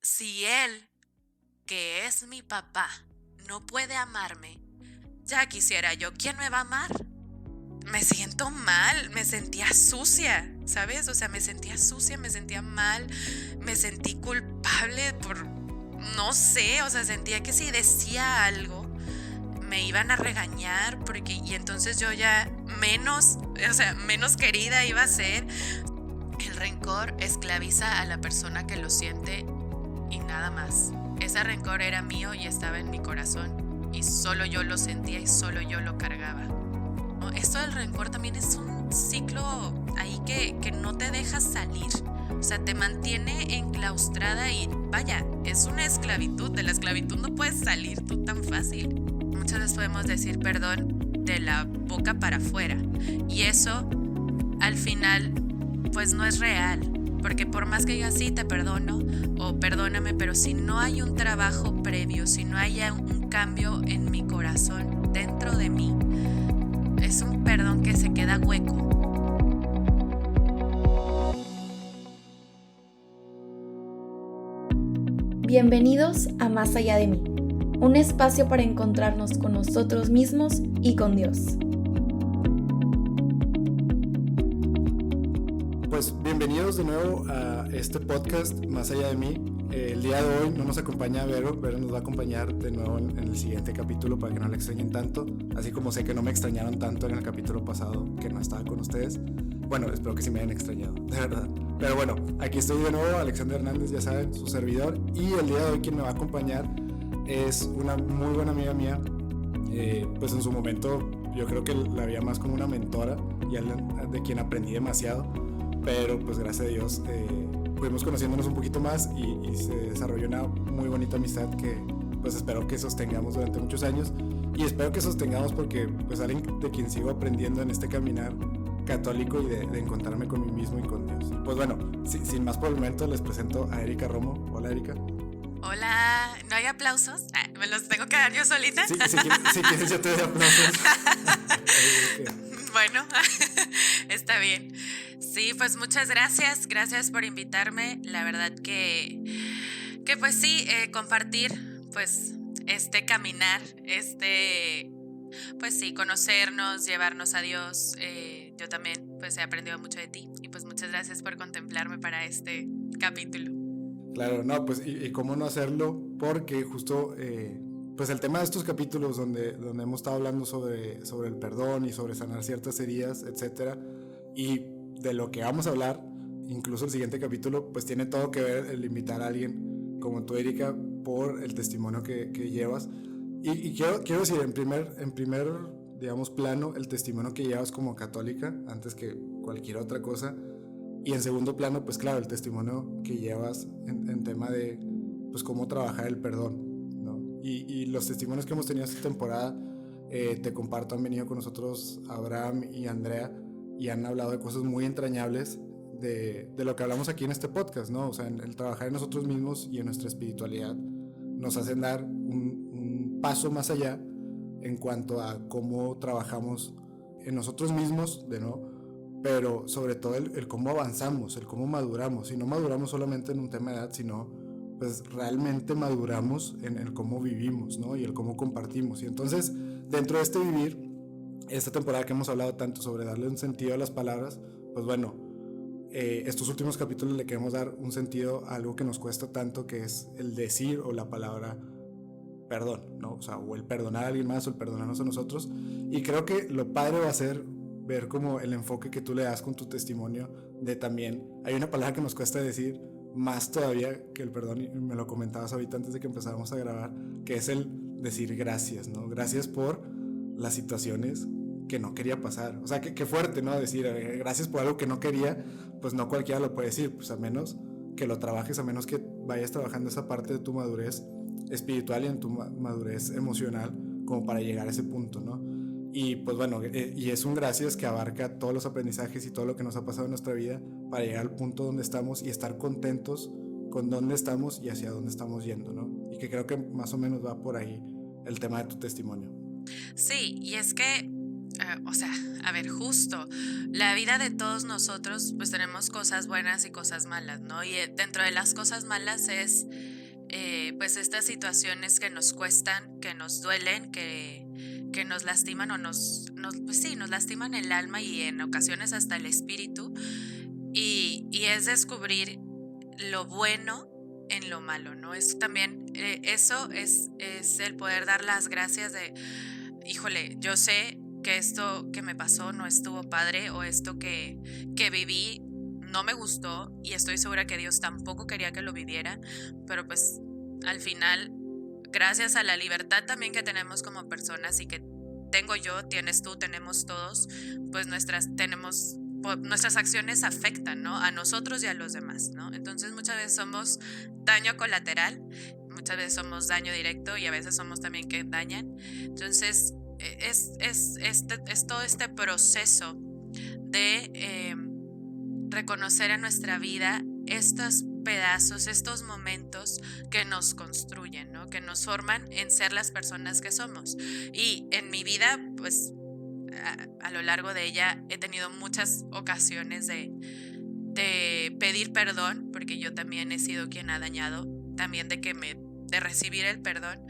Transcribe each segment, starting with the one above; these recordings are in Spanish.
si él, que es mi papá, no puede amarme, ya quisiera yo, ¿quién me va a amar? Me siento mal, me sentía sucia, ¿sabes? O sea, me sentía sucia, me sentía mal, me sentí culpable por, no sé, o sea, sentía que si decía algo me iban a regañar y entonces yo ya menos, o sea, menos querida iba a ser. El rencor esclaviza a la persona que lo siente y nada más. Ese rencor era mío y estaba en mi corazón y solo yo lo sentía y solo yo lo cargaba. Esto del rencor también es un ciclo ahí que no te deja salir. O sea, te mantiene enclaustrada y vaya, es una esclavitud. De la esclavitud no puedes salir tú tan fácil. Muchas veces podemos decir perdón de la boca para afuera y eso al final pues no es real. Porque por más que diga sí te perdono o perdóname, pero si no hay un trabajo previo, si no hay un cambio en mi corazón, dentro de mí, es un perdón que se queda hueco. Bienvenidos a Más allá de mí, un espacio para encontrarnos con nosotros mismos y con Dios. Pues bienvenidos de nuevo a este podcast Más allá de mí. El día de hoy no nos acompaña Vero nos va a acompañar de nuevo en el siguiente capítulo para que no la extrañen tanto, así como sé que no me extrañaron tanto en el capítulo pasado que no estaba con ustedes. Bueno, espero que sí me hayan extrañado, de verdad. Pero bueno, aquí estoy de nuevo, Alexander Hernández, ya saben, su servidor, y el día de hoy quien me va a acompañar es una muy buena amiga mía. Pues en su momento yo creo que la veía más como una mentora y de quien aprendí demasiado, pero pues gracias a Dios fuimos conociéndonos un poquito más y se desarrolló una muy bonita amistad que pues espero que sostengamos durante muchos años, y espero que sostengamos porque pues alguien de quien sigo aprendiendo en este caminar católico y de encontrarme con mí mismo y con Dios. Pues bueno, sin más por el momento les presento a Erika Romo. Hola, Erika. Hola, ¿no hay aplausos? ¿Me los tengo que dar yo solita? Sí, si quieres yo te doy aplausos. Bueno, está bien. Sí, pues muchas gracias por invitarme. La verdad que pues sí, compartir pues este caminar, pues sí, conocernos, llevarnos a Dios. Yo también pues he aprendido mucho de ti y pues muchas gracias por contemplarme para este capítulo. Claro, no, pues y cómo no hacerlo, porque justo pues el tema de estos capítulos donde hemos estado hablando sobre el perdón y sobre sanar ciertas heridas, etcétera, y de lo que vamos a hablar, incluso el siguiente capítulo, pues tiene todo que ver el invitar a alguien como tú, Erika, por el testimonio que llevas. Y quiero decir, en primer, digamos, plano, el testimonio que llevas como católica, antes que cualquier otra cosa. Y en segundo plano, pues claro, el testimonio que llevas en tema de pues cómo trabajar el perdón, ¿no? Y los testimonios que hemos tenido esta temporada, te comparto, han venido con nosotros Abraham y Andrea y han hablado de cosas muy entrañables de lo que hablamos aquí en este podcast, ¿no? O sea, el trabajar en nosotros mismos y en nuestra espiritualidad nos hacen dar un paso más allá en cuanto a cómo trabajamos en nosotros mismos, de nuevo, pero sobre todo el cómo avanzamos, el cómo maduramos, y no maduramos solamente en un tema de edad, sino pues realmente maduramos en el cómo vivimos, ¿no? Y el cómo compartimos. Y entonces, dentro de este vivir, esta temporada que hemos hablado tanto sobre darle un sentido a las palabras, pues bueno, estos últimos capítulos le queremos dar un sentido a algo que nos cuesta tanto, que es el decir o la palabra perdón, ¿no? O sea, o el perdonar a alguien más o el perdonarnos a nosotros. Y creo que lo padre va a ser ver como el enfoque que tú le das con tu testimonio de también, hay una palabra que nos cuesta decir más todavía que el perdón, y me lo comentabas ahorita antes de que empezáramos a grabar, que es el decir gracias, ¿no? Gracias por las situaciones que no quería pasar. O sea, que fuerte, ¿no? Decir gracias por algo que no quería, pues no cualquiera lo puede decir, pues a menos que lo trabajes, a menos que vayas trabajando esa parte de tu madurez espiritual y en tu madurez emocional como para llegar a ese punto, ¿no? Y pues bueno, y es un gracias que abarca todos los aprendizajes y todo lo que nos ha pasado en nuestra vida para llegar al punto donde estamos y estar contentos con dónde estamos y hacia dónde estamos yendo, ¿no? Y que creo que más o menos va por ahí el tema de tu testimonio. Sí, y es que o sea, a ver, justo, la vida de todos nosotros, pues tenemos cosas buenas y cosas malas, ¿no? Y dentro de las cosas malas es, pues estas situaciones que nos cuestan, que nos duelen, que nos lastiman o pues sí, nos lastiman el alma y en ocasiones hasta el espíritu. Y es descubrir lo bueno en lo malo, ¿no? Es también, eso es el poder dar las gracias de, híjole, yo sé que esto que me pasó no estuvo padre, o esto que viví no me gustó, y estoy segura que Dios tampoco quería que lo viviera, pero pues al final, gracias a la libertad también que tenemos como personas y que tengo yo, tienes tú, tenemos todos, pues nuestras acciones afectan, ¿no? A nosotros y a los demás, ¿no? Entonces muchas veces somos daño colateral, muchas veces somos daño directo y a veces somos también que dañan. Entonces es todo este proceso de reconocer en nuestra vida estos pedazos, estos momentos que nos construyen, ¿no? Que nos forman en ser las personas que somos. Y en mi vida, pues a lo largo de ella he tenido muchas ocasiones de pedir perdón, porque yo también he sido quien ha dañado, también de recibir el perdón,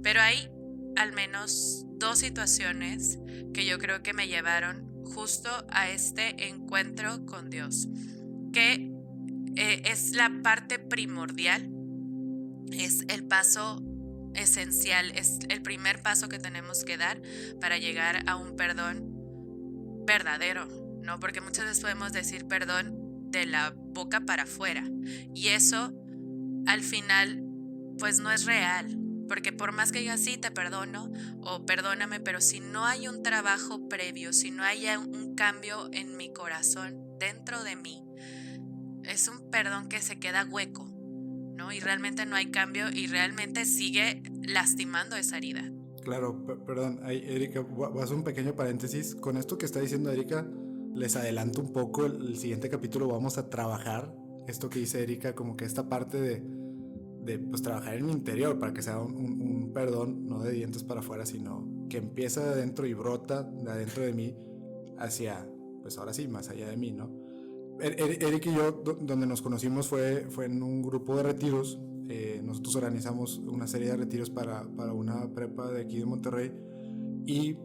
pero hay al menos 2 situaciones que yo creo que me llevaron justo a este encuentro con Dios, que es la parte primordial, es el paso esencial, es el primer paso que tenemos que dar para llegar a un perdón verdadero, ¿no? Porque muchas veces podemos decir perdón de la boca para afuera, y eso al final pues no es real, porque por más que diga sí te perdono o perdóname, pero si no hay un trabajo previo, si no hay un cambio en mi corazón, dentro de mí, es un perdón que se queda hueco, ¿no? Y realmente no hay cambio y realmente sigue lastimando esa herida. Claro, perdón, ahí, Erika, voy a hacer un pequeño paréntesis. Con esto que está diciendo Erika, les adelanto un poco, el siguiente capítulo vamos a trabajar esto que dice Erika, como que esta parte de pues trabajar en mi interior para que sea un perdón, no de dientes para afuera, sino que empieza de adentro y brota de adentro de mí hacia, pues ahora sí, más allá de mí, ¿no? Eric y yo, donde nos conocimos fue en un grupo de retiros. Nosotros organizamos una serie de retiros para una prepa de aquí de Monterrey, y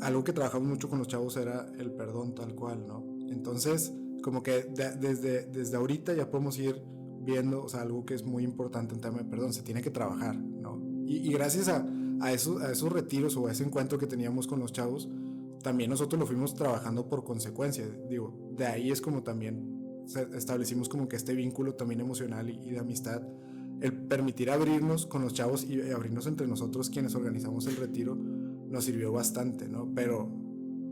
algo que trabajamos mucho con los chavos era el perdón tal cual, ¿no? Entonces, como que desde ahorita ya podemos ir viendo, o sea, algo que es muy importante en tema de perdón, se tiene que trabajar, ¿no? Y gracias a esos retiros o a ese encuentro que teníamos con los chavos, también nosotros lo fuimos trabajando por consecuencia. Digo, de ahí es como también establecimos como que este vínculo también emocional y de amistad, el permitir abrirnos con los chavos y abrirnos entre nosotros quienes organizamos el retiro nos sirvió bastante, ¿no? Pero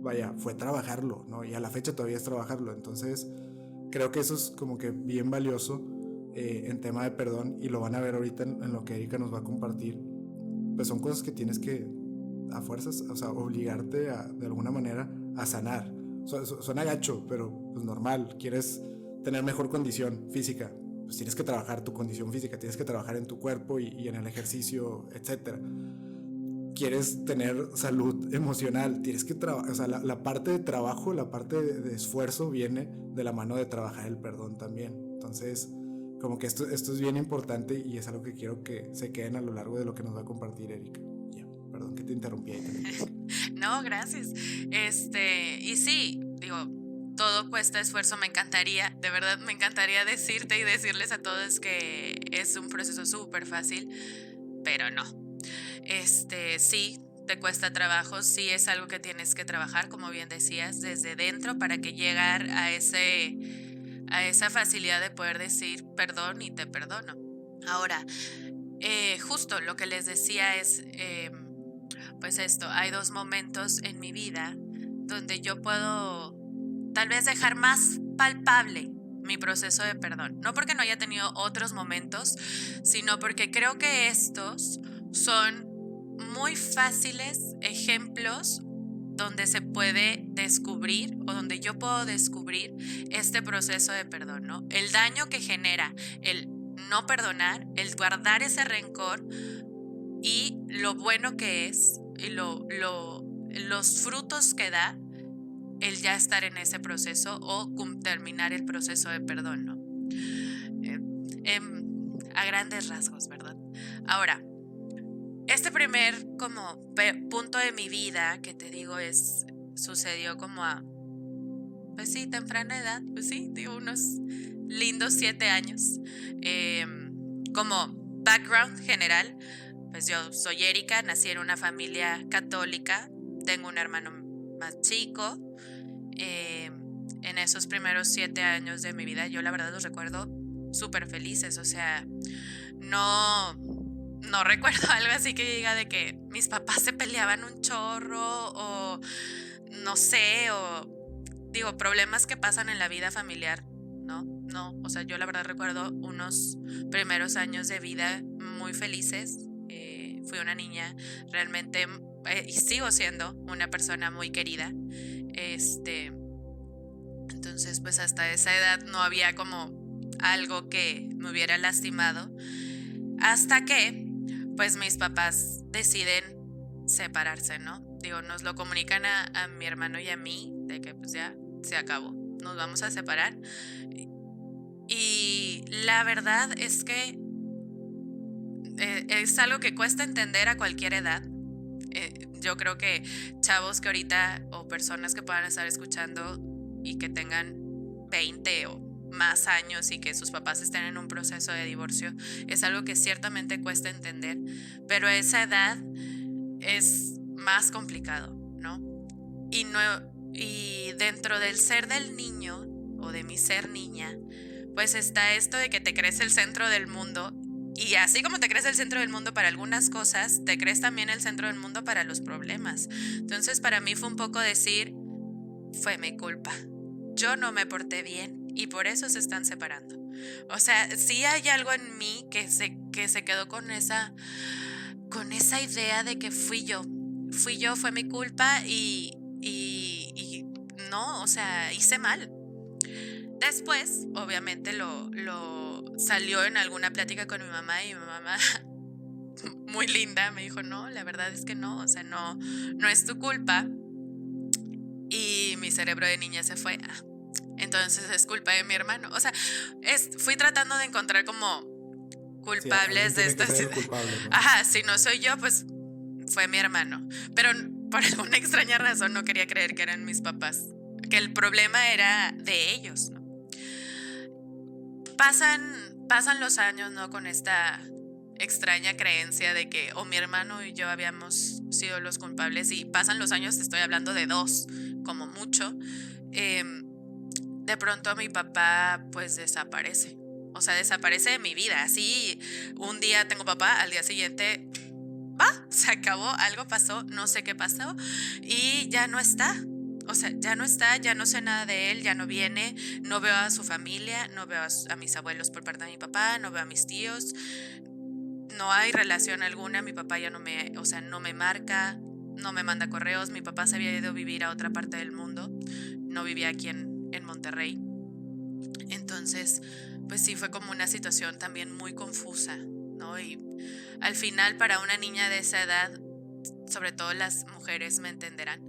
vaya, fue trabajarlo, ¿no? Y a la fecha todavía es trabajarlo. Entonces creo que eso es como que bien valioso en tema de perdón, y lo van a ver ahorita en lo que Erika nos va a compartir. Pues son cosas que tienes que a fuerzas, o sea, obligarte de alguna manera a sanar. Suena gacho, pero pues normal. Quieres tener mejor condición física, pues tienes que trabajar tu condición física, tienes que trabajar en tu cuerpo y en el ejercicio, etcétera. Quieres tener salud emocional, tienes que trabajar, o sea, la parte de trabajo, la parte de esfuerzo viene de la mano de trabajar el perdón también. Entonces, como que esto es bien importante y es algo que quiero que se queden a lo largo de lo que nos va a compartir Erika. Perdón que te interrumpí ahí. No, gracias. Y sí, digo, todo cuesta esfuerzo. Me encantaría, de verdad me encantaría decirte y decirles a todos que es un proceso súper fácil, pero no. Sí, te cuesta trabajo, sí es algo que tienes que trabajar, como bien decías, desde dentro para que llegar a esa facilidad de poder decir perdón y te perdono. Ahora, justo lo que les decía es, pues esto, hay 2 momentos en mi vida donde yo puedo tal vez dejar más palpable mi proceso de perdón. No porque no haya tenido otros momentos, sino porque creo que estos son muy fáciles ejemplos donde se puede descubrir o donde yo puedo descubrir este proceso de perdón, ¿no? El daño que genera el no perdonar, el guardar ese rencor, y lo bueno que es y los frutos que da el ya estar en ese proceso o terminar el proceso de perdón, ¿no? A grandes rasgos, ¿verdad? Ahora, este primer como punto de mi vida que te digo sucedió como a, pues sí, temprana edad, pues sí, digo unos lindos 7 años. Como background general, pues yo soy Erika, nací en una familia católica, tengo un hermano más chico. En esos primeros 7 años de mi vida yo la verdad los recuerdo súper felices, o sea, no recuerdo algo así que diga de que mis papás se peleaban un chorro o no sé, o digo, problemas que pasan en la vida familiar, no, o sea, yo la verdad recuerdo unos primeros años de vida muy felices. Fui una niña realmente, y sigo siendo una persona muy querida. Entonces, pues hasta esa edad no había como algo que me hubiera lastimado. Hasta que, pues mis papás deciden separarse, ¿no? Digo, nos lo comunican a mi hermano y a mí, de que pues ya se acabó, nos vamos a separar. Y la verdad es que es algo que cuesta entender a cualquier edad. Yo creo que chavos que ahorita o personas que puedan estar escuchando y que tengan 20 o más años y que sus papás estén en un proceso de divorcio, es algo que ciertamente cuesta entender, pero a esa edad es más complicado, ¿no? Y dentro del ser del niño o de mi ser niña, pues está esto de que te crees el centro del mundo. Y así como te crees el centro del mundo para algunas cosas, te crees también el centro del mundo para los problemas. Entonces para mí fue un poco decir, fue mi culpa, yo no me porté bien y por eso se están separando. O sea, sí hay algo en mí que se quedó con esa idea de que fui yo, fue mi culpa y no, o sea, hice mal. Después, obviamente, lo salió en alguna plática con mi mamá y mi mamá, muy linda, me dijo, no, la verdad es que no, o sea, no es tu culpa. Y mi cerebro de niña se fue, entonces es culpa de mi hermano. O sea, fui tratando de encontrar como culpables de esta situación. ¿No? Ajá, si no soy yo, pues fue mi hermano. Pero por alguna extraña razón no quería creer que eran mis papás, que el problema era de ellos, ¿no? Pasan los años, ¿no? Con esta extraña creencia de que o mi hermano y yo habíamos sido los culpables, y pasan los años, te estoy hablando de 2, como mucho. De pronto mi papá pues desaparece, o sea, desaparece de mi vida, así un día tengo papá, al día siguiente se acabó, algo pasó, no sé qué pasó y ya no está. O sea, ya no está, ya no sé nada de él, ya no viene, no veo a su familia, no veo a mis abuelos por parte de mi papá, no veo a mis tíos, no hay relación alguna, mi papá ya no me marca, no me manda correos, mi papá se había ido a vivir a otra parte del mundo, no vivía aquí en Monterrey. Entonces, pues sí, fue como una situación también muy confusa, ¿no? Y al final, para una niña de esa edad, sobre todo las mujeres me entenderán,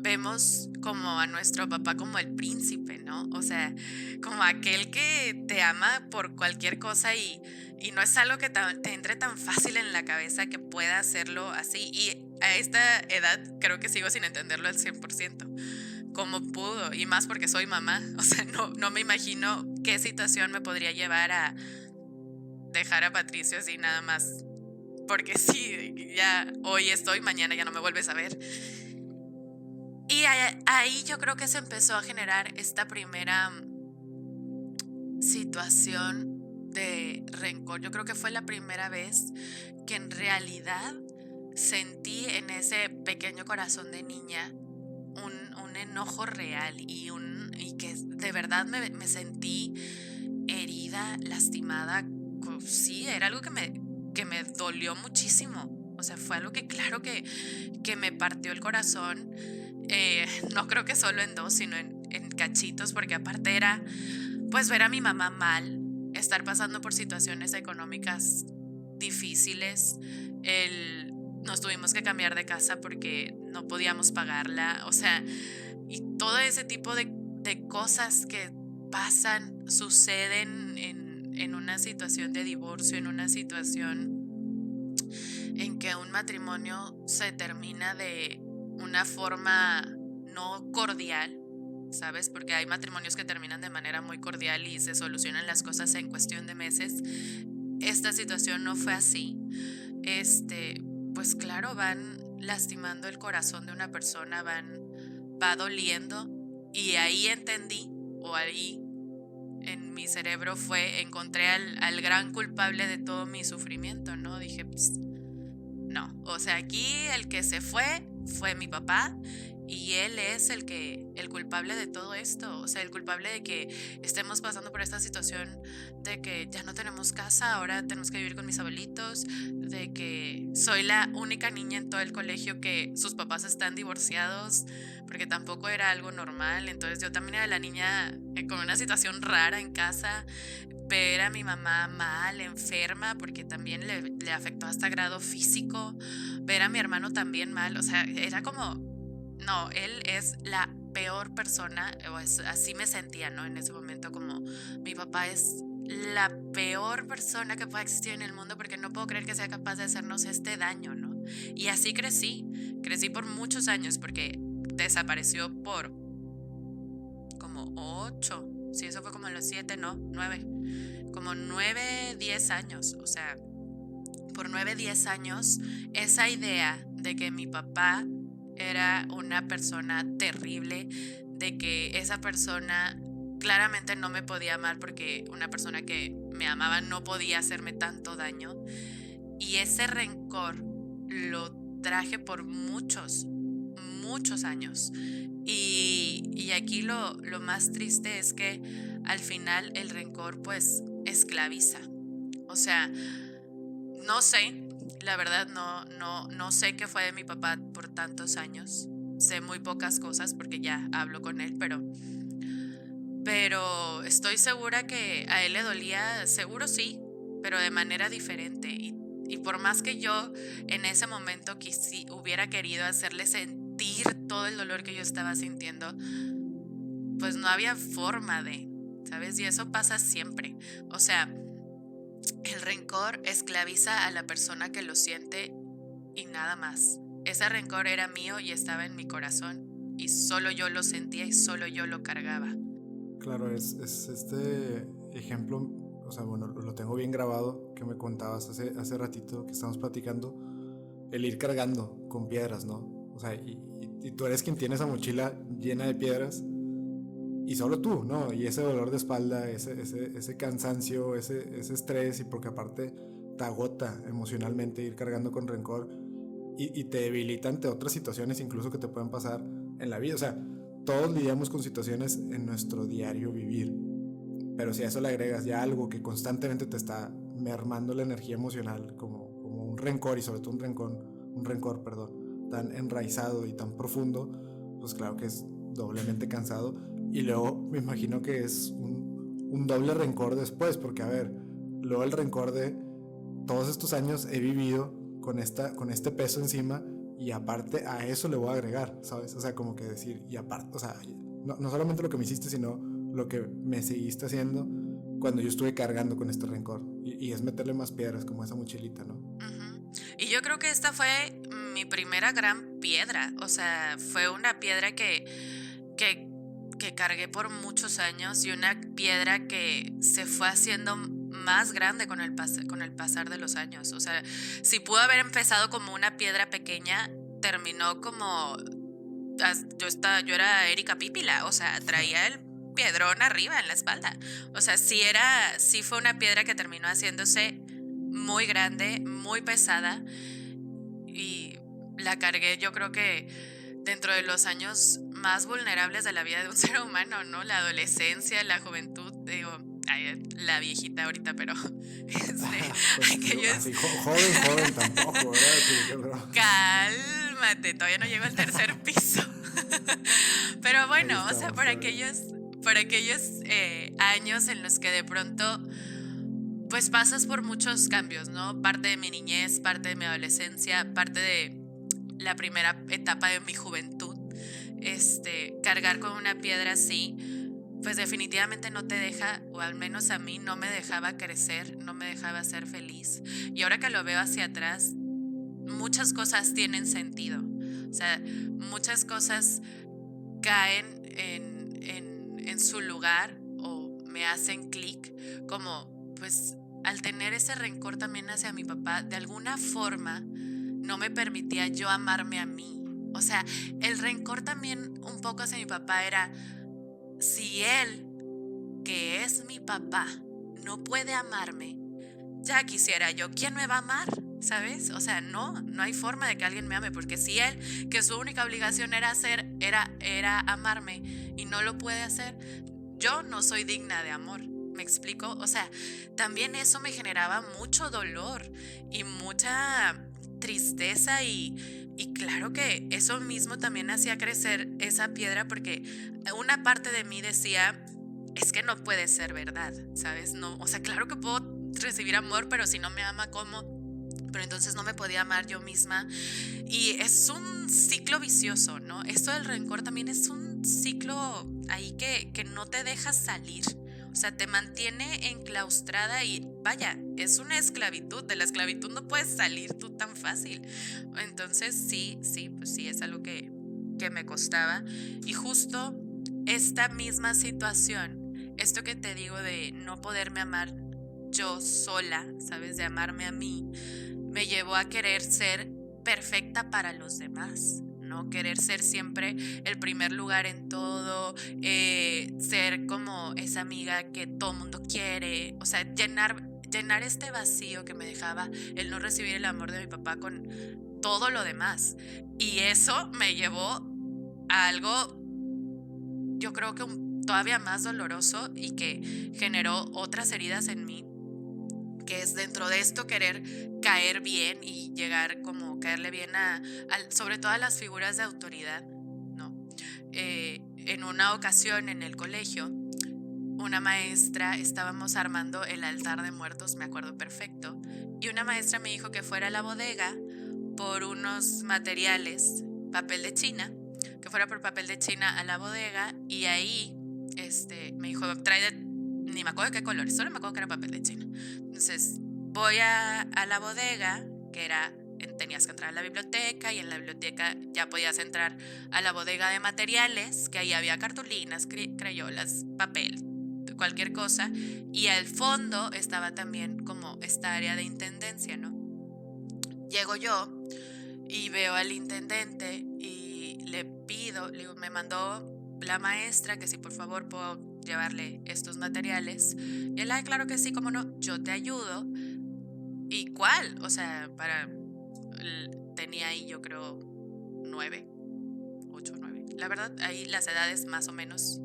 vemos como a nuestro papá como el príncipe, ¿no? O sea, como aquel que te ama por cualquier cosa y no es algo que te entre tan fácil en la cabeza que pueda hacerlo así. Y a esta edad creo que sigo sin entenderlo al 100%. ¿Cómo pudo? Y más porque soy mamá. O sea, no me imagino qué situación me podría llevar a dejar a Patricio así nada más. Porque sí, ya hoy estoy, mañana ya no me vuelves a ver. Y ahí yo creo que se empezó a generar esta primera situación de rencor. Yo creo que fue la primera vez que en realidad sentí en ese pequeño corazón de niña un enojo real y que de verdad me sentí herida, lastimada. Sí, era algo que me dolió muchísimo. O sea, fue algo que claro que me partió el corazón. No creo que solo en 2, sino en cachitos, porque aparte era pues ver a mi mamá mal, estar pasando por situaciones económicas difíciles, nos tuvimos que cambiar de casa porque no podíamos pagarla, o sea, y todo ese tipo de cosas que pasan, suceden en una situación de divorcio, en una situación en que un matrimonio se termina de una forma no cordial, ¿sabes? Porque hay matrimonios que terminan de manera muy cordial y se solucionan las cosas en cuestión de meses. Esta situación no fue así. Pues claro, van lastimando el corazón de una persona, va doliendo, y ahí entendí, o ahí en mi cerebro encontré al gran culpable de todo mi sufrimiento, ¿no? Dije, pues, no, o sea, aquí el que se fue mi papá, y él es el culpable de todo esto, o sea, el culpable de que estemos pasando por esta situación, de que ya no tenemos casa, ahora tenemos que vivir con mis abuelitos, de que soy la única niña en todo el colegio que sus papás están divorciados, porque tampoco era algo normal. Entonces yo también era la niña con una situación rara en casa, ver a mi mamá mal, enferma, porque también le afectó hasta grado físico, ver a mi hermano también mal, o sea, era como, no, él es la peor persona, o así me sentía, ¿no? En ese momento, como mi papá es la peor persona que pueda existir en el mundo, porque no puedo creer que sea capaz de hacernos este daño, ¿no? Y así crecí por muchos años, porque desapareció por como 8, sí, eso fue como en los 7, no, 9, como 9, 10 años, o sea, por 9, 10 años, esa idea de que mi papá era una persona terrible, de que esa persona claramente no me podía amar, porque una persona que me amaba no podía hacerme tanto daño, y ese rencor lo traje por muchos años. Y aquí lo más triste es que al final el rencor pues esclaviza. O sea, no sé, la verdad no sé qué fue de mi papá por tantos años. Sé muy pocas cosas porque ya hablo con él, pero estoy segura que a él le dolía, seguro sí, pero de manera diferente. Y por más que yo en ese momento hubiera querido hacerle sentir todo el dolor que yo estaba sintiendo, pues no había forma de, ¿sabes? Y eso pasa siempre. O sea, el rencor esclaviza a la persona que lo siente y nada más. Ese rencor era mío y estaba en mi corazón, y solo yo lo sentía y solo yo lo cargaba. Claro, es este ejemplo, o sea, bueno, lo tengo bien grabado, que me contabas hace ratito que estábamos platicando, el ir cargando con piedras, ¿no? O sea, y tú eres quien tiene esa mochila llena de piedras, y solo tú, ¿no? Y ese dolor de espalda, ese cansancio, ese estrés, y porque aparte te agota emocionalmente ir cargando con rencor, y te debilita ante otras situaciones incluso que te pueden pasar en la vida. O sea, todos lidiamos con situaciones en nuestro diario vivir, pero si a eso le agregas ya algo que constantemente te está mermando la energía emocional, como un rencor, y sobre todo un rencor, tan enraizado y tan profundo, pues claro que es doblemente cansado. Y luego me imagino que es un doble rencor después, porque a ver, luego el rencor de todos estos años he vivido con este peso encima, y aparte a eso le voy a agregar, ¿sabes? O sea, como que decir, y aparte, o sea, no solamente lo que me hiciste, sino lo que me seguiste haciendo cuando yo estuve cargando con este rencor, y es meterle más piedras, como esa mochilita, ¿no? Uh-huh. Y yo creo que esta fue mi primera gran piedra, o sea, fue una piedra que cargué por muchos años, y una piedra que se fue haciendo más grande con el pasar de los años. O sea, si pudo haber empezado como una piedra pequeña, terminó como yo era Erika Pípila, o sea, traía el piedrón arriba en la espalda. O sea, sí fue una piedra que terminó haciéndose muy grande, muy pesada, y la cargué, yo creo que dentro de los años más vulnerables de la vida de un ser humano, ¿no? La adolescencia, la juventud, digo, la viejita ahorita, pero Pues, aquellos... así, joven tampoco, ¿verdad? Cálmate, todavía no llego al tercer piso. Pero bueno, Ahí o sea, estamos, por aquellos años en los que de pronto pues pasas por muchos cambios, ¿no? Parte de mi niñez, parte de mi adolescencia, parte de la primera etapa de mi juventud. cargar con una piedra así, pues definitivamente no te deja, o al menos a mí no me dejaba crecer, no me dejaba ser feliz. Y ahora que lo veo hacia atrás, muchas cosas tienen sentido. O sea, muchas cosas caen en su lugar o me hacen clic, como pues al tener ese rencor también hacia mi papá, de alguna forma no me permitía yo amarme a mí. O sea, el rencor también un poco hacia mi papá era, si él, que es mi papá, no puede amarme, ya quisiera yo, ¿quién me va a amar? ¿Sabes? O sea, no hay forma de que alguien me ame, porque si él, que su única obligación era amarme y no lo puede hacer, yo no soy digna de amor. ¿Me explico? O sea, también eso me generaba mucho dolor y mucha tristeza y claro que eso mismo también hacía crecer esa piedra, porque una parte de mí decía, es que no puede ser verdad, ¿sabes? No, o sea, claro que puedo recibir amor, pero si no me ama, ¿cómo? Pero entonces no me podía amar yo misma. Y es un ciclo vicioso, ¿no? Esto del rencor también es un ciclo ahí que no te deja salir. O sea, te mantiene enclaustrada y vaya, es una esclavitud. De la esclavitud no puedes salir tú tan fácil. Entonces sí, pues sí, es algo que me costaba. Y justo esta misma situación, esto que te digo de no poderme amar yo sola, ¿sabes? De amarme a mí, me llevó a querer ser perfecta para los demás, ¿no? Querer ser siempre el primer lugar en todo, ser como esa amiga que todo mundo quiere, o sea, llenar este vacío que me dejaba el no recibir el amor de mi papá con todo lo demás. Y eso me llevó a algo, yo creo que todavía más doloroso y que generó otras heridas en mí, que es dentro de esto querer caer bien y llegar como caerle bien sobre todo a las figuras de autoridad, ¿no? En una ocasión en el colegio, una maestra, estábamos armando el altar de muertos, me acuerdo perfecto, y una maestra me dijo que fuera a la bodega por unos materiales, papel de China, que fuera por papel de China a la bodega, y ahí me dijo, ni me acuerdo de qué colores, solo me acuerdo que era papel de China. Entonces voy a la bodega, que tenías que entrar a la biblioteca, y en la biblioteca ya podías entrar a la bodega de materiales, que ahí había cartulinas, crayolas, papel, cualquier cosa, y al fondo estaba también como esta área de intendencia, ¿no? Llego yo y veo al intendente y le digo, me mandó la maestra que si por favor puedo llevarle estos materiales. Y él, claro que sí, cómo no, yo te ayudo. ¿Y cuál? O sea, tenía ahí yo creo 8, 9. La verdad, ahí las edades más o menos.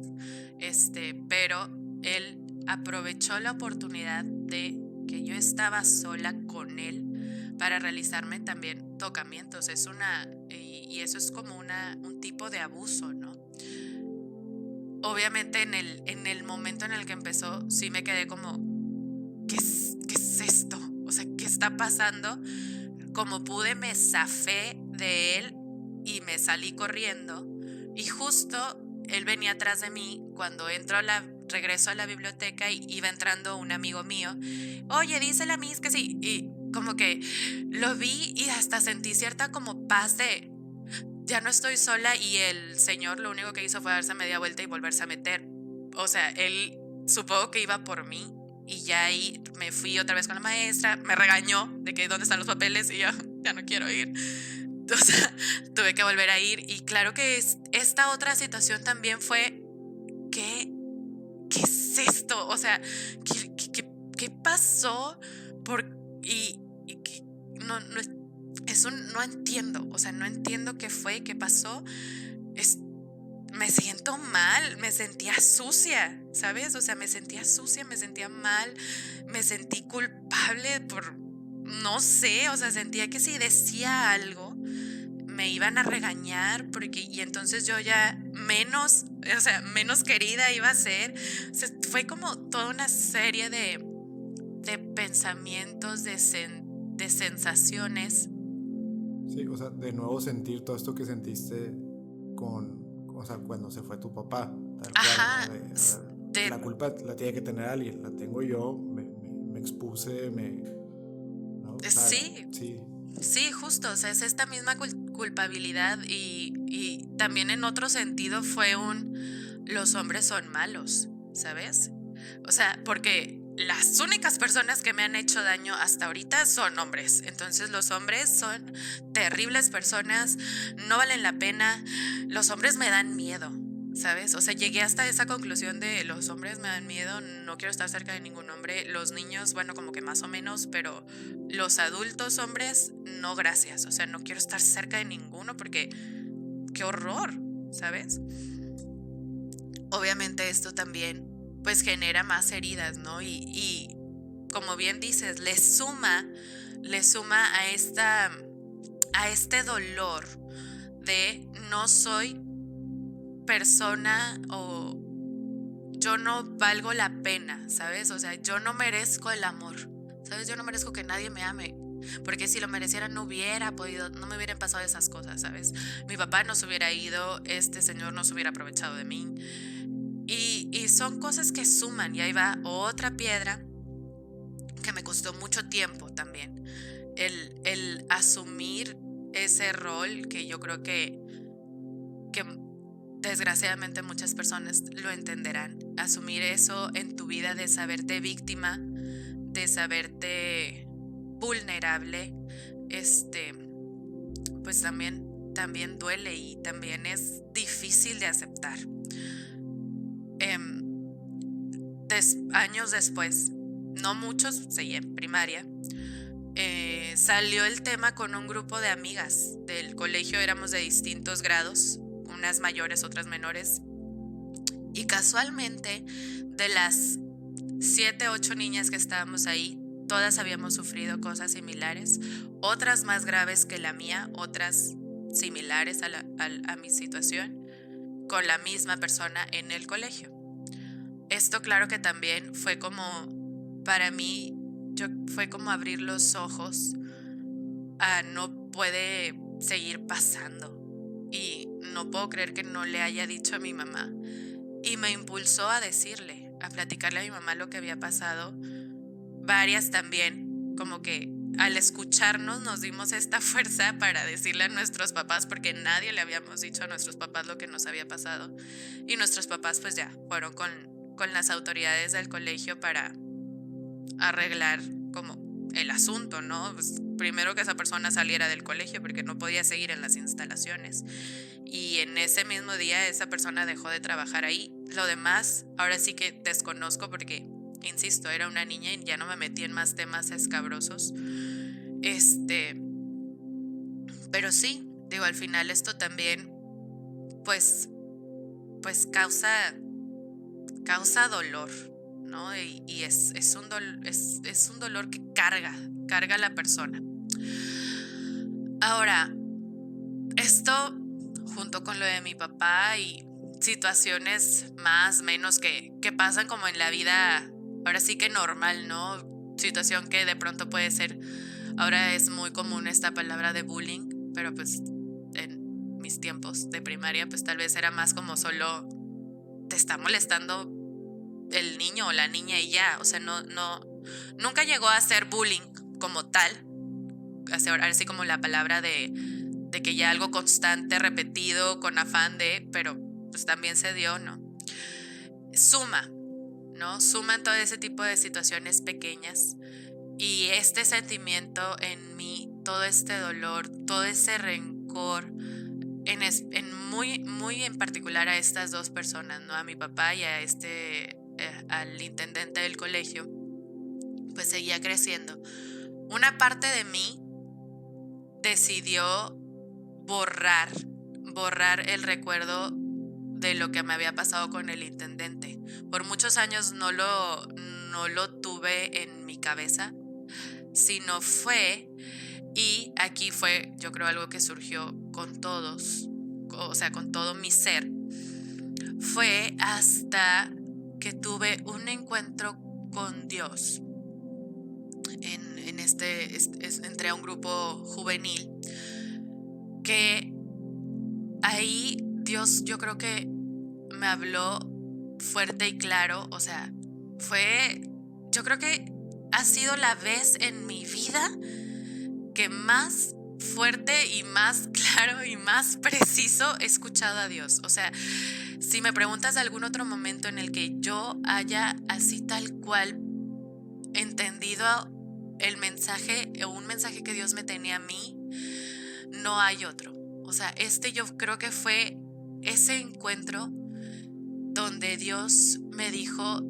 Pero él aprovechó la oportunidad de que yo estaba sola con él para realizarme también tocamientos. Y eso es como un tipo de abuso, ¿no? Obviamente en el momento en el que empezó, sí me quedé como, ¿qué es esto? O sea, ¿qué está pasando? Como pude, me zafé de él y me salí corriendo. Y justo él venía atrás de mí cuando regreso a la biblioteca y iba entrando un amigo mío. Oye, dice la Miss que sí. Y como que lo vi y hasta sentí cierta como paz de, ya no estoy sola, y el señor lo único que hizo fue darse media vuelta y volverse a meter. O sea, él supongo que iba por mí, y ya ahí me fui otra vez con la maestra, me regañó de que dónde están los papeles y yo ya no quiero ir. O sea, tuve que volver a ir. Y claro que esta otra situación también fue, ¿qué es esto? O sea, ¿qué pasó? No entiendo, o sea, no entiendo qué fue, qué pasó. Me siento mal, me sentía sucia, ¿sabes? O sea, me sentía sucia, me sentía mal, me sentí culpable no sé, o sea, sentía que si decía algo me iban a regañar, y entonces yo ya menos querida iba a ser. O sea, fue como toda una serie de pensamientos, de sensaciones. Sí, o sea, de nuevo sentir todo esto que sentiste con o sea, cuando se fue tu papá, tal Ajá, cual, ¿no? La culpa la tiene que tener alguien, la tengo yo, me expuse, ¿no? O sea, sí, sí, sí, justo, o sea, es esta misma culpabilidad y también en otro sentido fue los hombres son malos, ¿sabes? O sea, porque las únicas personas que me han hecho daño hasta ahorita son hombres. Entonces los hombres son terribles personas, no valen la pena. Los hombres me dan miedo, ¿sabes? O sea, llegué hasta esa conclusión de los hombres me dan miedo, no quiero estar cerca de ningún hombre. Los niños, bueno, como que más o menos, pero los adultos hombres, no gracias. O sea, no quiero estar cerca de ninguno porque qué horror, ¿sabes? Obviamente esto también pues genera más heridas, ¿no? Y como bien dices, le suma a este dolor de no soy persona o yo no valgo la pena, ¿sabes? O sea, yo no merezco el amor, ¿sabes? Yo no merezco que nadie me ame. Porque si lo mereciera no me hubieran pasado esas cosas, ¿sabes? Mi papá no se hubiera ido, este señor no se hubiera aprovechado de mí. Y son cosas que suman, y ahí va otra piedra que me costó mucho tiempo también. El asumir ese rol que yo creo que desgraciadamente muchas personas lo entenderán. Asumir eso en tu vida de saberte víctima, de saberte vulnerable, pues también duele y también es difícil de aceptar. Años después, no muchos, seguí en primaria, salió el tema con un grupo de amigas del colegio, éramos de distintos grados, unas mayores, otras menores, y casualmente de las 7, 8 niñas que estábamos ahí, todas habíamos sufrido cosas similares, otras más graves que la mía, otras similares a mi situación, con la misma persona en el colegio. Esto claro que también fue como, para mí, fue como abrir los ojos a no puede seguir pasando. Y no puedo creer que no le haya dicho a mi mamá. Y me impulsó a decirle, a platicarle a mi mamá lo que había pasado. Varias también, como que al escucharnos nos dimos esta fuerza para decirle a nuestros papás, porque nadie le habíamos dicho a nuestros papás lo que nos había pasado. Y nuestros papás pues ya fueron con las autoridades del colegio para arreglar como el asunto, ¿no? Pues primero que esa persona saliera del colegio porque no podía seguir en las instalaciones. Y en ese mismo día esa persona dejó de trabajar ahí. Lo demás, ahora sí que desconozco porque, insisto, era una niña y ya no me metí en más temas escabrosos. Pero sí, digo, al final esto también, pues causa dolor, ¿no? Y es un dolor que carga a la persona. Ahora, esto junto con lo de mi papá y situaciones más, menos que pasan como en la vida, ahora sí que normal, ¿no? Situación que de pronto puede ser, ahora es muy común esta palabra de bullying, pero pues en mis tiempos de primaria pues tal vez era más como solo te está molestando el niño o la niña y ya, o sea, nunca llegó a ser bullying como tal, así como la palabra de que ya algo constante, repetido, con afán de, pero pues también se dio, ¿no? Suman todo ese tipo de situaciones pequeñas y este sentimiento en mí, todo este dolor, todo ese rencor, muy en particular a estas dos personas, ¿no? A mi papá y a al intendente del colegio, pues seguía creciendo. Una parte de mí decidió borrar el recuerdo de lo que me había pasado con el intendente. Por muchos años no lo tuve en mi cabeza, sino fue, y aquí fue, yo creo, algo que surgió con todos, o sea, con todo mi ser, fue hasta que tuve un encuentro con Dios. Entré a un grupo juvenil que ahí Dios, yo creo que me habló fuerte y claro, o sea, yo creo que ha sido la vez en mi vida que más fuerte y más claro y más preciso he escuchado a Dios. O sea, si me preguntas de algún otro momento en el que yo haya así tal cual entendido el mensaje o un mensaje que Dios me tenía a mí, no hay otro. O sea, yo creo que fue ese encuentro donde Dios me dijo,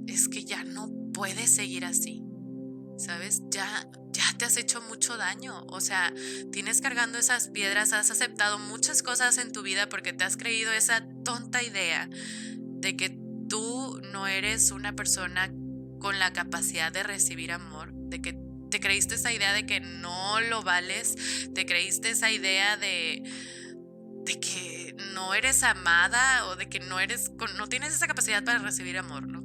es que ya no puedes seguir así, ¿sabes? Ya te has hecho mucho daño, o sea, tienes cargando esas piedras, has aceptado muchas cosas en tu vida porque te has creído esa tonta idea de que tú no eres una persona con la capacidad de recibir amor, de que te creíste esa idea de que no lo vales, te creíste esa idea de que no eres amada o de que no tienes esa capacidad para recibir amor, ¿no?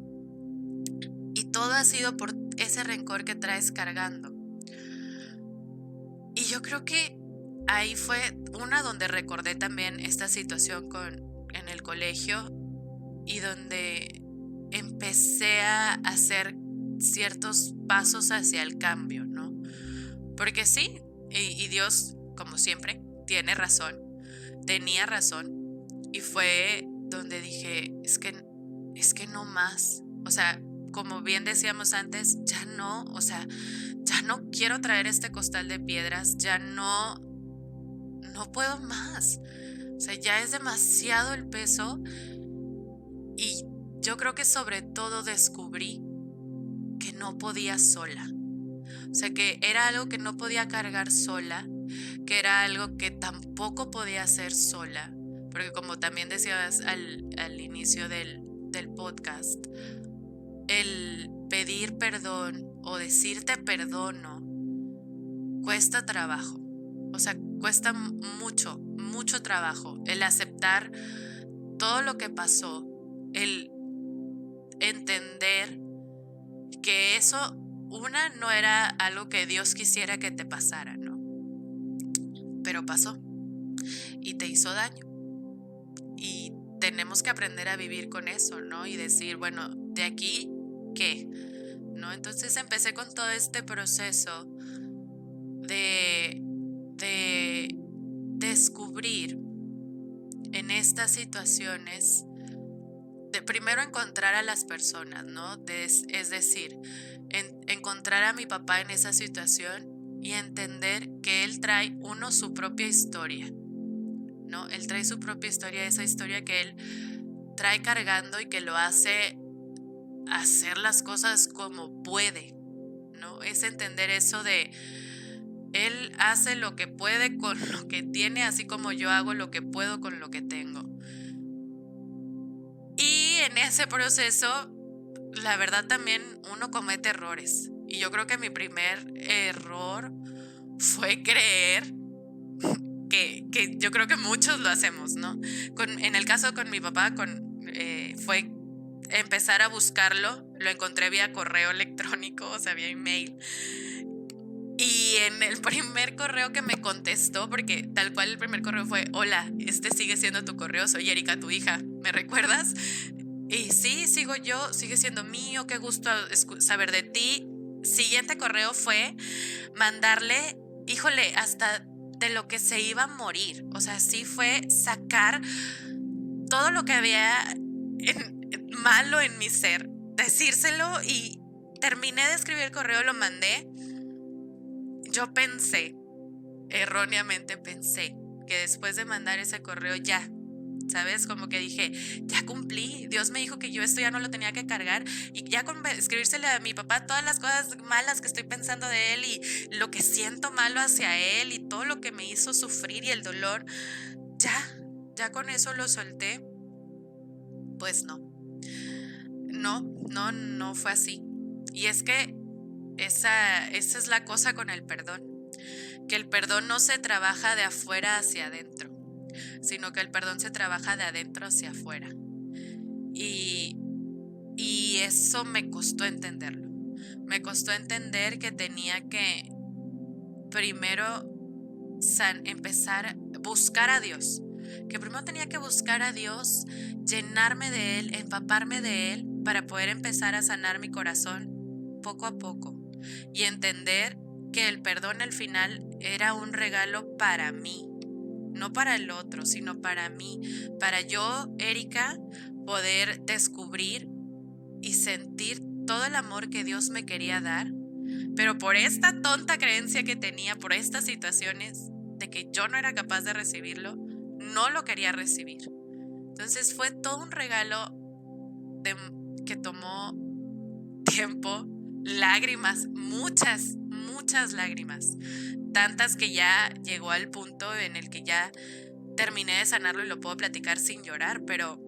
Y todo ha sido por ese rencor que traes cargando. Y yo creo que ahí fue una donde recordé también esta situación en el colegio y donde empecé a hacer ciertos pasos hacia el cambio, ¿no? Porque sí, y Dios, como siempre, tenía razón, y fue donde dije, es que no más, o sea, como bien decíamos antes, ya no quiero traer este costal de piedras, ya no puedo más, o sea, ya es demasiado el peso. Y yo creo que sobre todo descubrí que no podía sola, o sea, que era algo que no podía cargar sola, que era algo que tampoco podía hacer sola, porque como también decías al inicio del podcast, el pedir perdón o decirte perdono cuesta trabajo, o sea, cuesta mucho, mucho trabajo el aceptar todo lo que pasó, el entender que eso, no era algo que Dios quisiera que te pasara, ¿no? Pero pasó y te hizo daño. Y tenemos que aprender a vivir con eso, ¿no? Y decir, bueno, ¿de aquí qué? ¿No? Entonces empecé con todo este proceso de descubrir en estas situaciones, de primero encontrar a las personas, ¿no? Es decir, encontrar a mi papá en esa situación y entender que él trae su propia historia, ¿no? Él trae su propia historia, esa historia que él trae cargando y que lo hace hacer las cosas como puede, ¿no? Es entender eso de él hace lo que puede con lo que tiene, así como yo hago lo que puedo con lo que tengo. Y en ese proceso, la verdad también uno comete errores. Y yo creo que mi primer error fue creer que yo creo que muchos lo hacemos, ¿no? En el caso con mi papá, fue empezar a buscarlo. Lo encontré vía correo electrónico, o sea, vía email. Y en el primer correo que me contestó, porque tal cual el primer correo fue: hola, sigue siendo tu correo, soy Erika, tu hija, ¿me recuerdas? Y sí, sigo yo, sigue siendo mío, qué gusto saber de ti. Siguiente correo fue mandarle, híjole, hasta de lo que se iba a morir. O sea, sí fue sacar todo lo que había malo en mi ser, decírselo, y terminé de escribir el correo, lo mandé. Yo erróneamente pensé que después de mandar ese correo ya, ¿sabes? Como que dije, ya cumplí, Dios me dijo que esto ya no lo tenía que cargar, y ya con escribírsele a mi papá todas las cosas malas que estoy pensando de él y lo que siento malo hacia él y todo lo que me hizo sufrir y el dolor, ya con eso lo solté. Pues no fue así. Y es que esa es la cosa con el perdón, que el perdón no se trabaja de afuera hacia adentro, sino que el perdón se trabaja de adentro hacia afuera. Y eso me costó entenderlo. Me costó entender que tenía que primero empezar a buscar a Dios, que primero tenía que buscar a Dios, llenarme de Él, empaparme de Él, para poder empezar a sanar mi corazón poco a poco y entender que el perdón al final era un regalo para mí, no para el otro, sino para mí, para yo, Erika, poder descubrir y sentir todo el amor que Dios me quería dar, pero por esta tonta creencia que tenía, por estas situaciones de que yo no era capaz de recibirlo, no lo quería recibir. Entonces fue todo un regalo que tomó tiempo, lágrimas, muchas lágrimas, tantas que ya llegó al punto en el que ya terminé de sanarlo y lo puedo platicar sin llorar, pero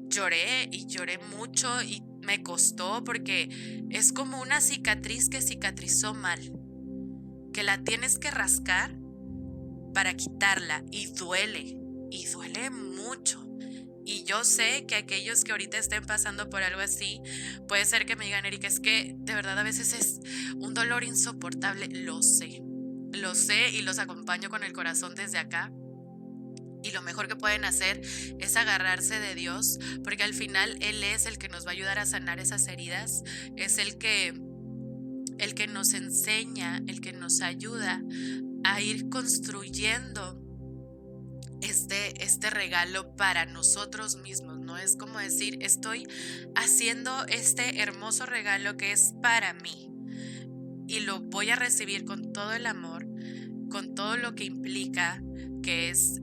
lloré y lloré mucho y me costó porque es como una cicatriz que cicatrizó mal, que la tienes que rascar para quitarla y duele mucho. Y yo sé que aquellos que ahorita estén pasando por algo así, puede ser que me digan, Erika, es que de verdad a veces es un dolor insoportable. Lo sé y los acompaño con el corazón desde acá. Y lo mejor que pueden hacer es agarrarse de Dios, porque al final Él es el que nos va a ayudar a sanar esas heridas, es el que nos enseña, el que nos ayuda a ir construyendo este regalo para nosotros mismos, ¿no? Es como decir, estoy haciendo este hermoso regalo que es para mí y lo voy a recibir con todo el amor, con todo lo que implica, que es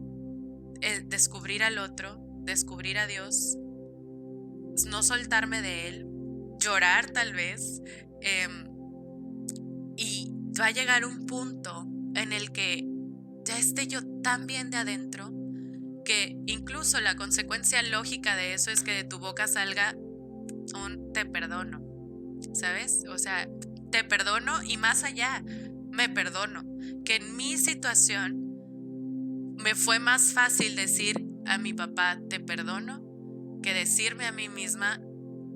descubrir al otro, descubrir a Dios, no soltarme de Él, llorar tal vez, y va a llegar un punto en el que ya esté yo tan bien de adentro que incluso la consecuencia lógica de eso es que de tu boca salga un te perdono, ¿sabes? O sea, te perdono y más allá, me perdono. Que en mi situación me fue más fácil decir a mi papá te perdono que decirme a mí misma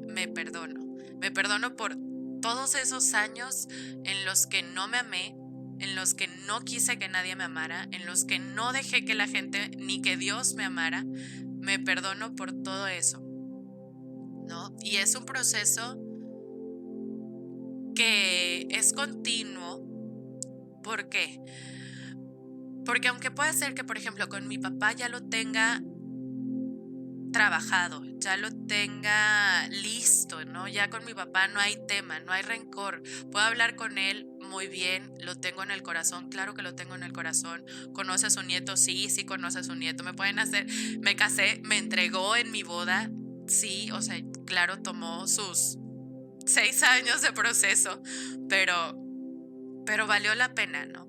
me perdono. Me perdono por todos esos años en los que no me amé, en los que no quise que nadie me amara, en los que no dejé que la gente ni que Dios me amara. Me perdono por todo eso, ¿no? Y es un proceso que es continuo. ¿Por qué? Porque aunque puede ser que, por ejemplo, con mi papá ya lo tenga trabajado, ya lo tenga listo, ¿no? Ya con mi papá no hay tema, no hay rencor. Puedo hablar con él muy bien, lo tengo en el corazón, claro que lo tengo en el corazón. ¿Conoce a su nieto? Sí conoce a su nieto. Me casé, me entregó en mi boda, sí, o sea, claro, tomó sus 6 años de proceso, pero valió la pena, ¿no?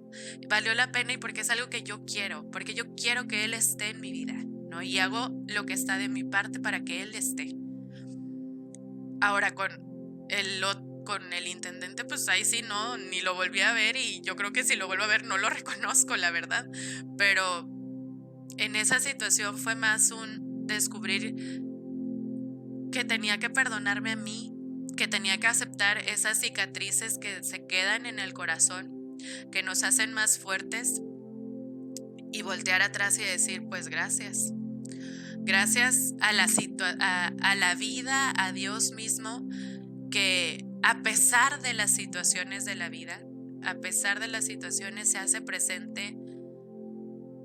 Valió la pena y porque es algo que yo quiero, porque yo quiero que él esté en mi vida, ¿no? Y hago lo que está de mi parte para que él esté. Ahora con el intendente, pues ahí sí no, ni lo volví a ver y yo creo que si lo vuelvo a ver no lo reconozco, la verdad. Pero en esa situación fue más un descubrir que tenía que perdonarme a mí, que tenía que aceptar esas cicatrices que se quedan en el corazón, que nos hacen más fuertes, y voltear atrás y decir, pues gracias. Gracias a la vida, a Dios mismo, que a pesar de las situaciones de la vida, a pesar de las situaciones, se hace presente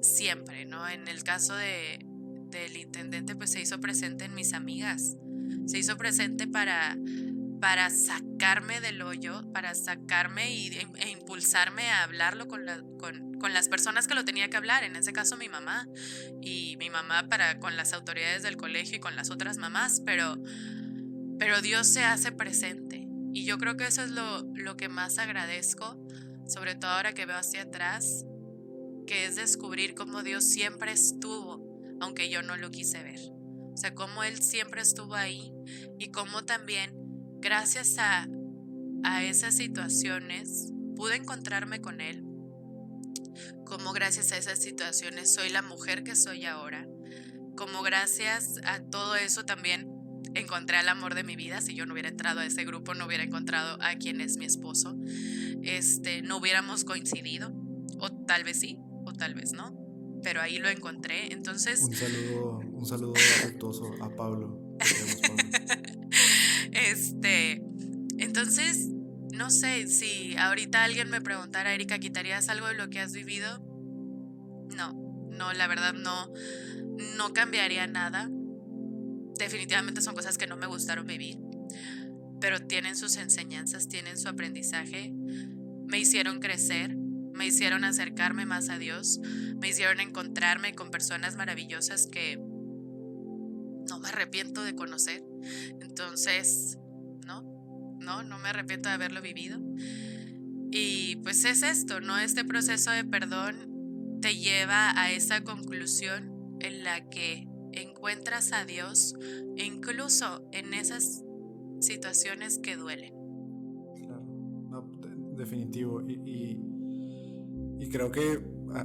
siempre, ¿no? En el caso del intendente, pues se hizo presente en mis amigas, se hizo presente para sacarme del hoyo, para sacarme e impulsarme a hablarlo con las personas que lo tenía que hablar, en ese caso mi mamá, y mi mamá con las autoridades del colegio y con las otras mamás, pero Dios se hace presente. Y yo creo que eso es lo que más agradezco, sobre todo ahora que veo hacia atrás, que es descubrir cómo Dios siempre estuvo, aunque yo no lo quise ver. O sea, cómo Él siempre estuvo ahí y cómo también, gracias a esas situaciones, pude encontrarme con Él. Cómo gracias a esas situaciones soy la mujer que soy ahora. Cómo gracias a todo eso también encontré al amor de mi vida. Si yo no hubiera entrado a ese grupo, no hubiera encontrado a quien es mi esposo. No hubiéramos coincidido, o tal vez sí, o tal vez no. pero ahí lo encontré. Entonces, Un saludo afectuoso a Pablo. Te queremos, Pablo. entonces, no sé, si ahorita alguien me preguntara, Erika, ¿quitarías algo de lo que has vivido? No, la verdad no cambiaría nada. Definitivamente son cosas que no me gustaron vivir, pero tienen sus enseñanzas, tienen su aprendizaje, me hicieron crecer, me hicieron acercarme más a Dios, me hicieron encontrarme con personas maravillosas que no me arrepiento de conocer. Entonces, no me arrepiento de haberlo vivido. Y pues es esto, ¿no? Este proceso de perdón te lleva a esa conclusión en la que encuentras a Dios incluso en esas situaciones que duelen. Claro, no, definitivo. Y creo que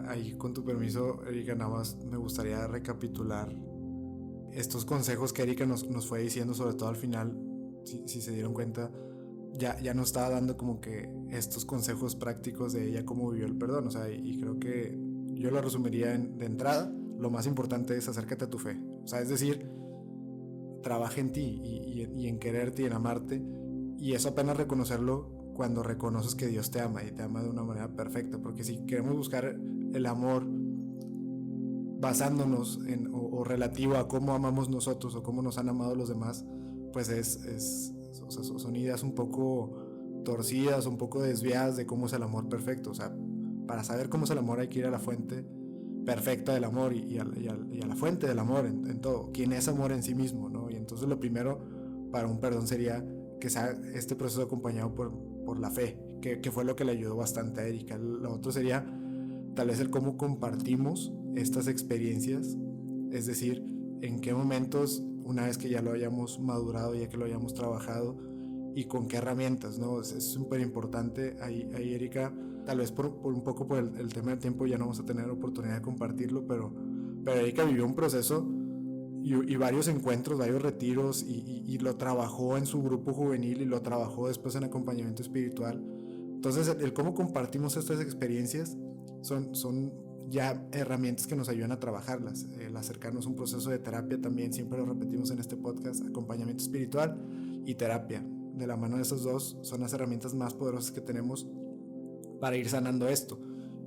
ahí, con tu permiso, Erika, nada más me gustaría recapitular estos consejos que Erika nos fue diciendo, sobre todo al final. Si se dieron cuenta, ya nos estaba dando como que estos consejos prácticos de ella, cómo vivió el perdón. O sea, y creo que yo lo resumiría de entrada. Lo más importante es acércate a tu fe. O sea, es decir, trabaja en ti y en quererte y en amarte. Y eso apenas reconocerlo cuando reconoces que Dios te ama y te ama de una manera perfecta. Porque si queremos buscar el amor basándonos o relativo a cómo amamos nosotros o cómo nos han amado los demás, pues o sea, son ideas un poco torcidas, un poco desviadas de cómo es el amor perfecto. O sea, para saber cómo es el amor hay que ir a la fuente perfecta del amor y a la fuente del amor en todo. ¿Quién es amor en sí mismo, no? Y entonces lo primero para un perdón sería que sea este proceso acompañado por la fe, que fue lo que le ayudó bastante a Erika. Lo otro sería tal vez el cómo compartimos estas experiencias, es decir, en qué momentos, una vez que ya lo hayamos madurado, ya que lo hayamos trabajado, y con qué herramientas, ¿no? Es súper importante. Ahí Erika, tal vez por un poco por el tema del tiempo ya no vamos a tener oportunidad de compartirlo, pero Erika vivió un proceso y varios encuentros, varios retiros, y lo trabajó en su grupo juvenil y lo trabajó después en acompañamiento espiritual. Entonces el cómo compartimos estas experiencias son ya herramientas que nos ayudan a trabajarlas. El acercarnos a un proceso de terapia también, siempre lo repetimos en este podcast, acompañamiento espiritual y terapia. De la mano de esos dos son las herramientas más poderosas que tenemos para ir sanando esto.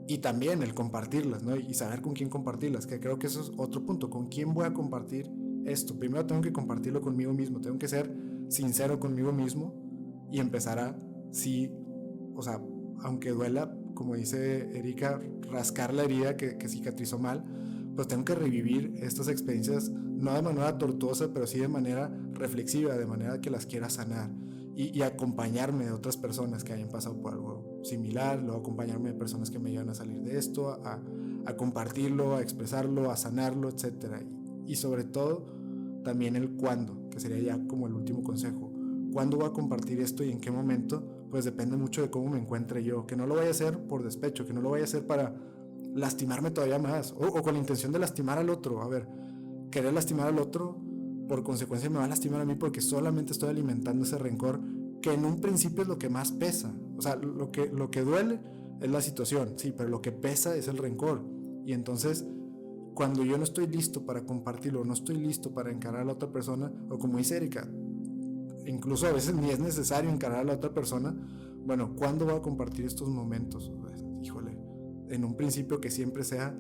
Y también el compartirlas, ¿no? Y saber con quién compartirlas, que creo que eso es otro punto. ¿Con quién voy a compartir esto? Primero tengo que compartirlo conmigo mismo, tengo que ser sincero conmigo mismo y empezar a, sí, o sea, aunque duela, como dice Erika, rascar la herida que cicatrizó mal, pues tengo que revivir estas experiencias, no de manera tortuosa, pero sí de manera reflexiva, de manera que las quiera sanar. Y acompañarme de otras personas que hayan pasado por algo similar, luego acompañarme de personas que me ayudan a salir de esto, a compartirlo, a expresarlo, a sanarlo, etc. Y sobre todo, también el cuándo, que sería ya como el último consejo. ¿Cuándo voy a compartir esto y en qué momento? Pues depende mucho de cómo me encuentre yo. Que no lo vaya a hacer por despecho, que no lo vaya a hacer para lastimarme todavía más, o con la intención de lastimar al otro. A ver, querer lastimar al otro, por consecuencia me va a lastimar a mí porque solamente estoy alimentando ese rencor que en un principio es lo que más pesa. O sea, lo que duele es la situación, sí, pero lo que pesa es el rencor. Y entonces, cuando yo no estoy listo para compartirlo, no estoy listo para encarar a la otra persona, o como dice Erika, incluso a veces ni es necesario encarar a la otra persona, bueno, ¿cuándo voy a compartir estos momentos? Híjole, en un principio que siempre sea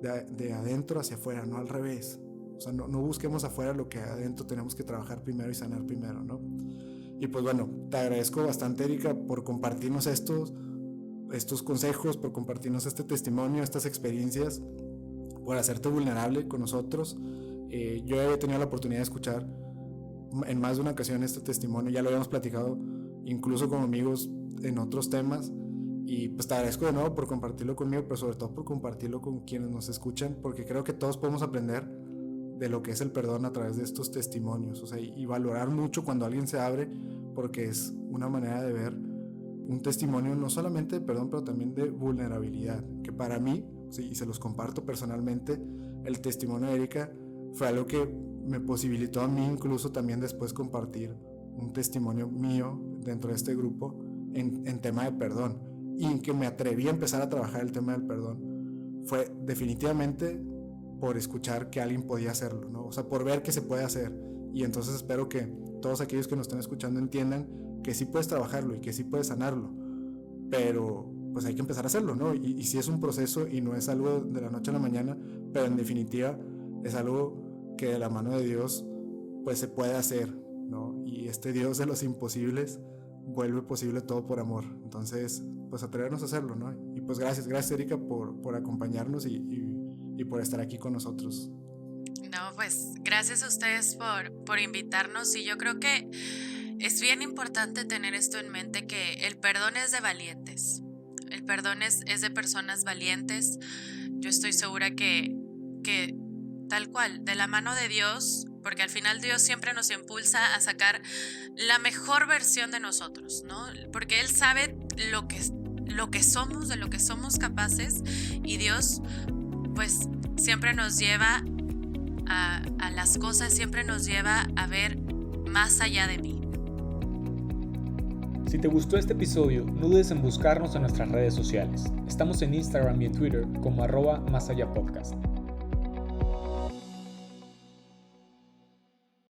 de adentro hacia afuera, no al revés. O sea, no busquemos afuera lo que adentro tenemos que trabajar primero y sanar primero, ¿no? Y pues bueno, te agradezco bastante, Erika, por compartirnos estos consejos, por compartirnos este testimonio, estas experiencias, por hacerte vulnerable con nosotros. Yo he tenido la oportunidad de escuchar en más de una ocasión este testimonio, ya lo habíamos platicado incluso como amigos en otros temas, y pues te agradezco de nuevo por compartirlo conmigo, pero sobre todo por compartirlo con quienes nos escuchan, porque creo que todos podemos aprender de lo que es el perdón a través de estos testimonios, o sea, y valorar mucho cuando alguien se abre, porque es una manera de ver un testimonio no solamente de perdón, pero también de vulnerabilidad, que para mí, sí, y se los comparto personalmente, el testimonio de Erika fue algo que me posibilitó a mí incluso también después compartir un testimonio mío dentro de este grupo en tema de perdón, y en que me atreví a empezar a trabajar el tema del perdón fue definitivamente por escuchar que alguien podía hacerlo, ¿no? O sea, por ver que se puede hacer. Y entonces espero que todos aquellos que nos están escuchando entiendan que sí puedes trabajarlo y que sí puedes sanarlo, pero pues hay que empezar a hacerlo, ¿no? Y sí es un proceso y no es algo de la noche a la mañana, pero en definitiva es algo que de la mano de Dios pues se puede hacer, ¿no? Y este Dios de los imposibles vuelve posible todo por amor. Entonces, pues atrevernos a hacerlo, ¿no? Y pues gracias Erika por acompañarnos y por estar aquí con nosotros. No, pues gracias a ustedes por invitarnos, y yo creo que es bien importante tener esto en mente, que el perdón es de valientes, el perdón es de personas valientes. Yo estoy segura que tal cual, de la mano de Dios, porque al final Dios siempre nos impulsa a sacar la mejor versión de nosotros, ¿no? Porque Él sabe lo que somos, de lo que somos capaces, y Dios pues siempre nos lleva a las cosas, siempre nos lleva a ver más allá de mí. Si te gustó este episodio, no dudes en buscarnos en nuestras redes sociales. Estamos en Instagram y en Twitter como @masallapodcast.